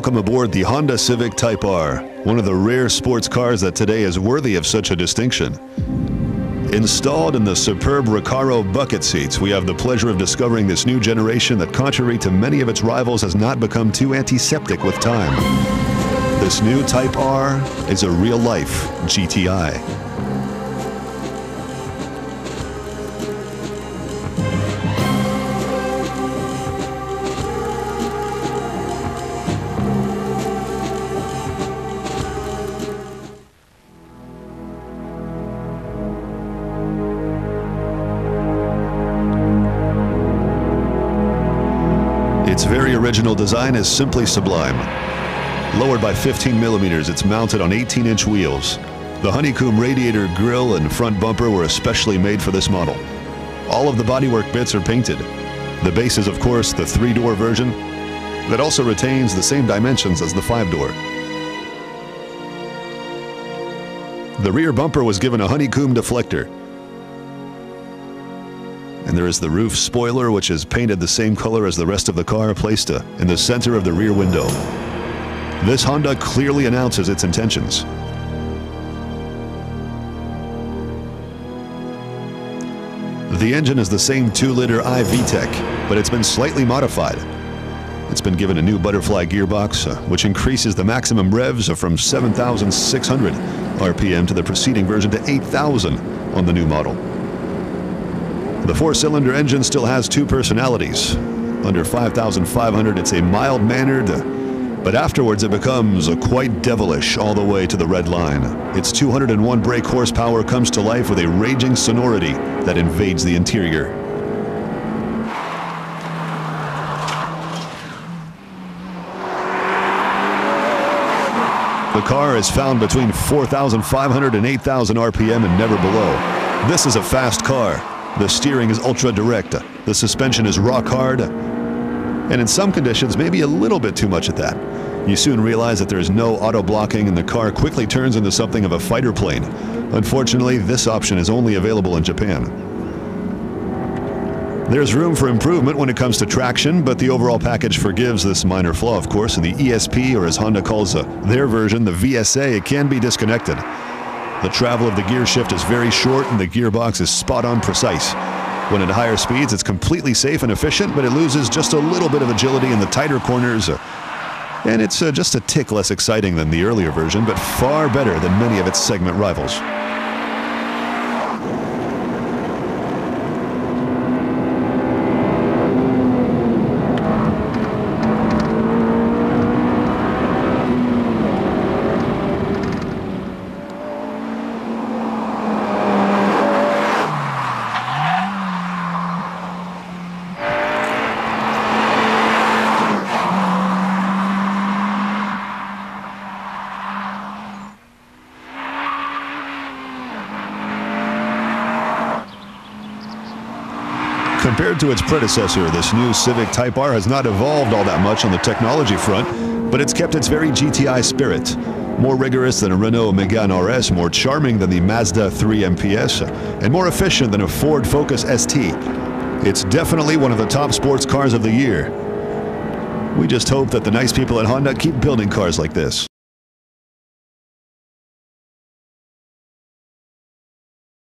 Welcome aboard the Honda Civic Type R, one of the rare sports cars that today is worthy of such a distinction. Installed in the superb Recaro bucket seats, we have the pleasure of discovering this new generation that, contrary to many of its rivals, has not become too antiseptic with time. This new Type R is a real-life GTI. Its very original design is simply sublime. Lowered by 15 millimeters, it's mounted on 18-inch wheels. The honeycomb radiator grille and front bumper were especially made for this model. All of the bodywork bits are painted. The base is, of course, the 3-door version that also retains the same dimensions as the 5-door. The rear bumper was given a honeycomb deflector. And there is the roof spoiler, which is painted the same color as the rest of the car, placed in the center of the rear window. This Honda clearly announces its intentions. The engine is the same 2-liter iVTEC, but it's been slightly modified. It's been given a new butterfly gearbox, which increases the maximum revs from 7,600 RPM to the preceding version to 8,000 on the new model. The 4-cylinder engine still has 2 personalities. Under 5,500, it's a mild-mannered, but afterwards it becomes quite devilish all the way to the red line. Its 201 brake horsepower comes to life with a raging sonority that invades the interior. The car is found between 4,500 and 8,000 RPM and never below. This is a fast car. The steering is ultra-direct, the suspension is rock-hard, and in some conditions, maybe a little bit too much at that. You soon realize that there is no auto-blocking and the car quickly turns into something of a fighter plane. Unfortunately, this option is only available in Japan. There's room for improvement when it comes to traction, but the overall package forgives this minor flaw, of course. In the ESP, or as Honda calls their version, the VSA, it can be disconnected. The travel of the gear shift is very short and the gearbox is spot-on precise. When at higher speeds, it's completely safe and efficient, but it loses just a little bit of agility in the tighter corners. And it's just a tick less exciting than the earlier version, but far better than many of its segment rivals. Compared to its predecessor, this new Civic Type R has not evolved all that much on the technology front, but it's kept its very GTI spirit. More rigorous than a Renault Megane RS, more charming than the Mazda 3 MPS, and more efficient than a Ford Focus ST. It's definitely one of the top sports cars of the year. We just hope that the nice people at Honda keep building cars like this.